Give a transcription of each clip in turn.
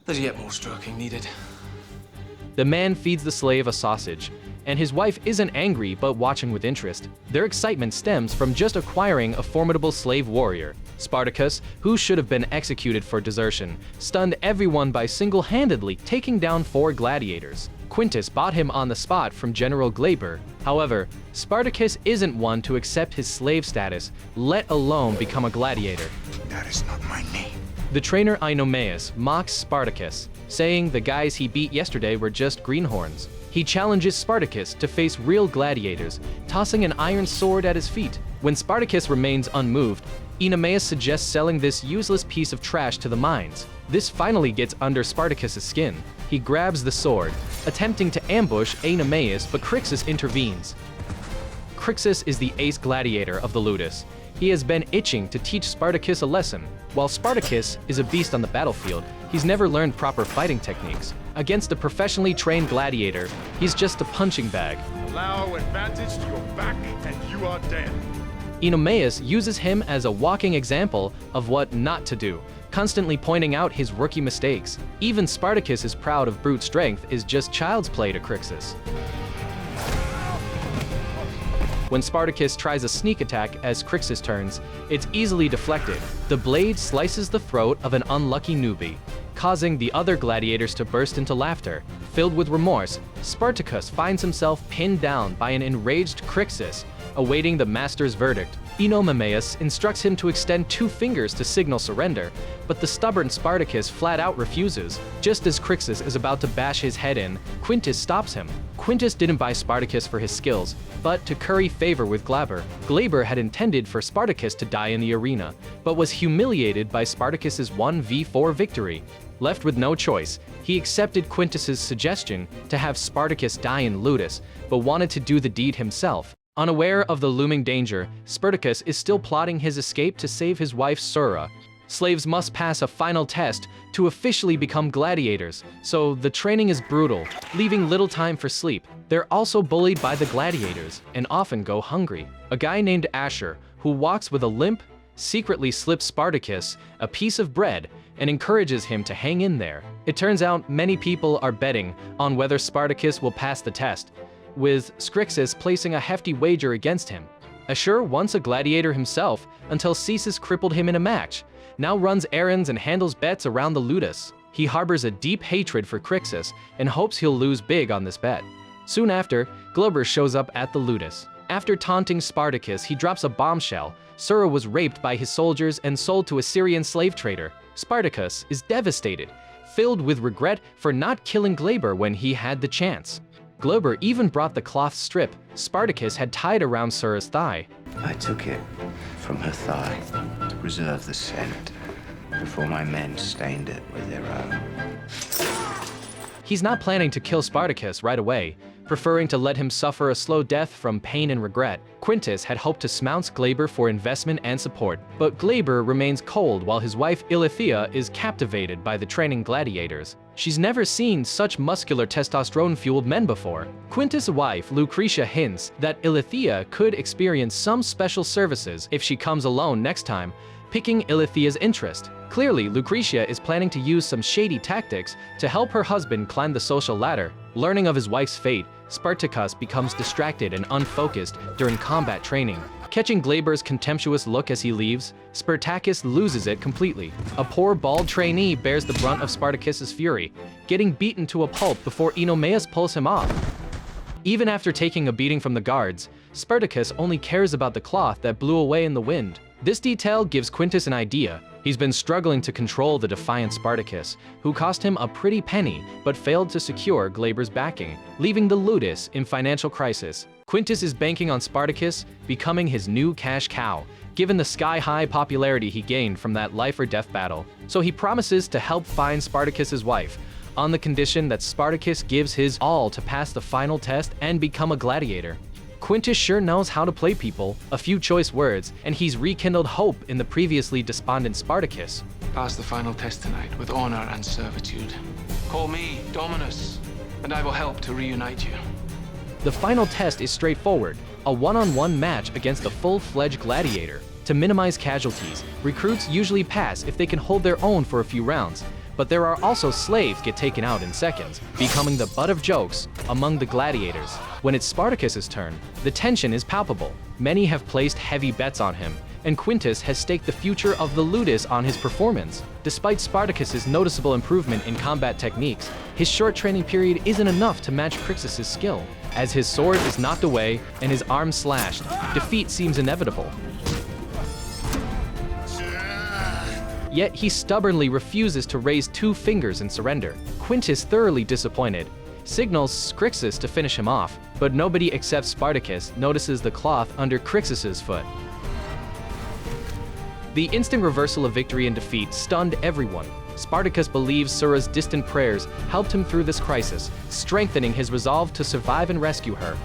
There's yet more stroking needed. The man feeds the slave a sausage, and his wife isn't angry but watching with interest. Their excitement stems from just acquiring a formidable slave warrior. Spartacus, who should have been executed for desertion, stunned everyone by single-handedly taking down 4 gladiators. Quintus bought him on the spot from General Glaber. However, Spartacus isn't one to accept his slave status, let alone become a gladiator. That is not my name. The trainer Ionomaeus mocks Spartacus, saying the guys he beat yesterday were just greenhorns. He challenges Spartacus to face real gladiators, tossing an iron sword at his feet. When Spartacus remains unmoved, Ionomaeus suggests selling this useless piece of trash to the mines. This finally gets under Spartacus' skin. He grabs the sword, attempting to ambush Ionomaeus, but Crixus intervenes. Crixus is the ace gladiator of the Ludus. He has been itching to teach Spartacus a lesson. While Spartacus is a beast on the battlefield, he's never learned proper fighting techniques. Against a professionally trained gladiator, he's just a punching bag. Allow advantage to your back and you are dead. Ionomaeus uses him as a walking example of what not to do, constantly pointing out his rookie mistakes. Even Spartacus is proud of brute strength is just child's play to Crixus. When Spartacus tries a sneak attack as Crixus turns, it's easily deflected. The blade slices the throat of an unlucky newbie, causing the other gladiators to burst into laughter. Filled with remorse, Spartacus finds himself pinned down by an enraged Crixus, awaiting the master's verdict. Ionomaeus instructs him to extend 2 fingers to signal surrender, but the stubborn Spartacus flat out refuses. Just as Crixus is about to bash his head in, Quintus stops him. Quintus didn't buy Spartacus for his skills, but to curry favor with Glaber. Glaber had intended for Spartacus to die in the arena, but was humiliated by Spartacus's 1v4 victory. Left with no choice, he accepted Quintus's suggestion to have Spartacus die in Ludus, but wanted to do the deed himself. Unaware of the looming danger, Spartacus is still plotting his escape to save his wife Sura. Slaves must pass a final test to officially become gladiators, so the training is brutal, leaving little time for sleep. They're also bullied by the gladiators and often go hungry. A guy named Asher, who walks with a limp, secretly slips Spartacus a piece of bread and encourages him to hang in there. It turns out many people are betting on whether Spartacus will pass the test, with Crixus placing a hefty wager against him. Asher, once a gladiator himself until Cesis crippled him in a match, now runs errands and handles bets around the Ludus. He harbors a deep hatred for Crixus and hopes he'll lose big on this bet. Soon after, Glaber shows up at the Ludus. After taunting Spartacus, he drops a bombshell. Sura was raped by his soldiers and sold to a Syrian slave trader. Spartacus is devastated, filled with regret for not killing Glaber when he had the chance. Glaber even brought the cloth strip Spartacus had tied around Sura's thigh. I took it from her thigh to preserve the scent before my men stained it with their own. He's not planning to kill Spartacus right away, preferring to let him suffer a slow death from pain and regret. Quintus had hoped to smounce Glaber for investment and support, but Glaber remains cold while his wife Ilithea is captivated by the training gladiators. She's never seen such muscular testosterone-fueled men before. Quintus' wife Lucretia hints that Ilithea could experience some special services if she comes alone next time, picking Ilithea's interest. Clearly, Lucretia is planning to use some shady tactics to help her husband climb the social ladder. Learning of his wife's fate, Spartacus becomes distracted and unfocused during combat training. Catching Glaber's contemptuous look as he leaves, Spartacus loses it completely. A poor bald trainee bears the brunt of Spartacus's fury, getting beaten to a pulp before Ionomaeus pulls him off. Even after taking a beating from the guards, Spartacus only cares about the cloth that blew away in the wind. This detail gives Quintus an idea. He's been struggling to control the defiant Spartacus, who cost him a pretty penny but failed to secure Glaber's backing, leaving the Ludus in financial crisis. Quintus is banking on Spartacus becoming his new cash cow, given the sky-high popularity he gained from that life-or-death battle. So he promises to help find Spartacus's wife, on the condition that Spartacus gives his all to pass the final test and become a gladiator. Quintus sure knows how to play people, a few choice words, and he's rekindled hope in the previously despondent Spartacus. Pass the final test tonight with honor and servitude. Call me Dominus, and I will help to reunite you. The final test is straightforward, a one-on-one match against a full-fledged gladiator. To minimize casualties, recruits usually pass if they can hold their own for a few rounds, but there are also slaves get taken out in seconds, becoming the butt of jokes among the gladiators. When it's Spartacus's turn, the tension is palpable. Many have placed heavy bets on him, and Quintus has staked the future of the ludus on his performance. Despite Spartacus's noticeable improvement in combat techniques, his short training period isn't enough to match Crixus's skill. As his sword is knocked away and his arm slashed, defeat seems inevitable. Yet he stubbornly refuses to raise 2 fingers in surrender. Quintus, thoroughly disappointed, signals Crixus to finish him off, but nobody except Spartacus notices the cloth under Crixus's foot. The instant reversal of victory and defeat stunned everyone. Spartacus believes Sura's distant prayers helped him through this crisis, strengthening his resolve to survive and rescue her.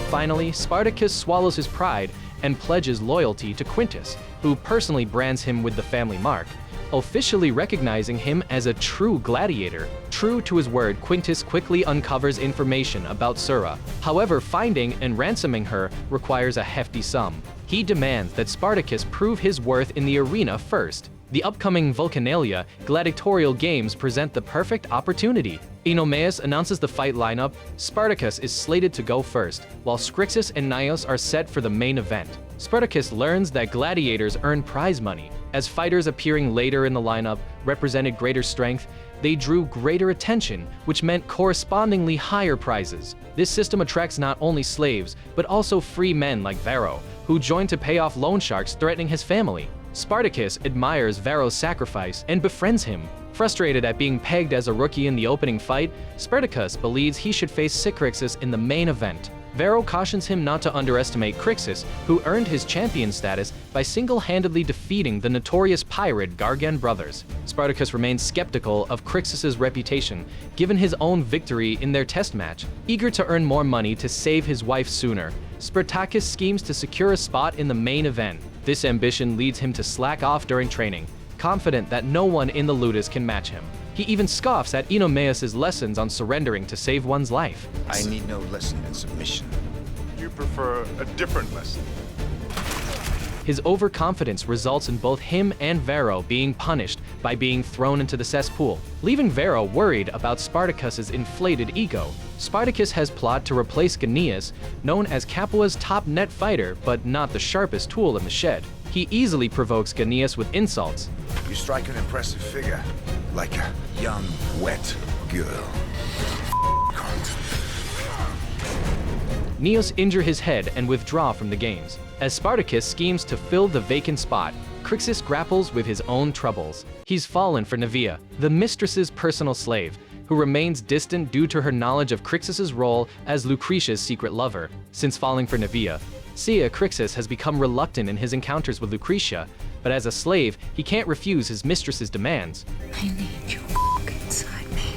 Finally, Spartacus swallows his pride and pledges loyalty to Quintus, who personally brands him with the family mark, officially recognizing him as a true gladiator. True to his word, Quintus quickly uncovers information about Sura. However, finding and ransoming her requires a hefty sum. He demands that Spartacus prove his worth in the arena first. The upcoming Vulcanalia gladiatorial games present the perfect opportunity. Oenomaus announces the fight lineup. Spartacus is slated to go first, while Crixus and Nios are set for the main event. Spartacus learns that gladiators earn prize money. As fighters appearing later in the lineup represented greater strength, they drew greater attention, which meant correspondingly higher prizes. This system attracts not only slaves, but also free men like Varro, who join to pay off loan sharks threatening his family. Spartacus admires Varro's sacrifice and befriends him. Frustrated at being pegged as a rookie in the opening fight, Spartacus believes he should face Crixus in the main event. Varro cautions him not to underestimate Crixus, who earned his champion status by single-handedly defeating the notorious pirate Gargan brothers. Spartacus remains skeptical of Crixus's reputation, given his own victory in their test match. Eager to earn more money to save his wife sooner, Spartacus schemes to secure a spot in the main event. This ambition leads him to slack off during training, confident that no one in the ludus can match him. He even scoffs at Oenomaus' lessons on surrendering to save one's life. I need no lesson in submission. You prefer a different lesson. His overconfidence results in both him and Varro being punished by being thrown into the cesspool, leaving Varro worried about Spartacus's inflated ego. Spartacus has plot to replace Gnaeus, known as Capua's top net fighter but not the sharpest tool in the shed. He easily provokes Gnaeus with insults. You strike an impressive figure, like a young, wet girl. Gnaeus injure his head and withdraw from the games. As Spartacus schemes to fill the vacant spot, Crixus grapples with his own troubles. He's fallen for Naevia, the mistress's personal slave, who remains distant due to her knowledge of Crixus's role as Lucretia's secret lover. Since falling for Naevia, Crixus has become reluctant in his encounters with Lucretia, but as a slave, he can't refuse his mistress's demands. I need you inside me,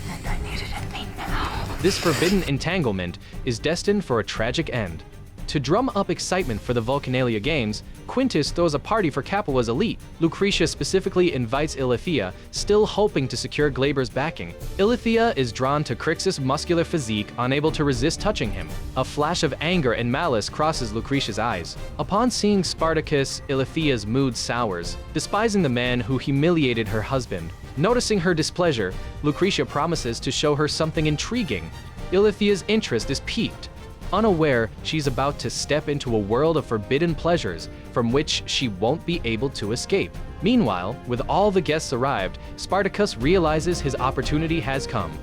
and I need it in me now. This forbidden entanglement is destined for a tragic end. To drum up excitement for the Vulcanalia Games, Quintus throws a party for Capua's elite. Lucretia specifically invites Ilithyia, still hoping to secure Glaber's backing. Ilithyia is drawn to Crixus' muscular physique, unable to resist touching him. A flash of anger and malice crosses Lucretia's eyes. Upon seeing Spartacus, Ilithyia's mood sours, despising the man who humiliated her husband. Noticing her displeasure, Lucretia promises to show her something intriguing. Ilithyia's interest is piqued. Unaware, she's about to step into a world of forbidden pleasures from which she won't be able to escape. Meanwhile, with all the guests arrived, Spartacus realizes his opportunity has come.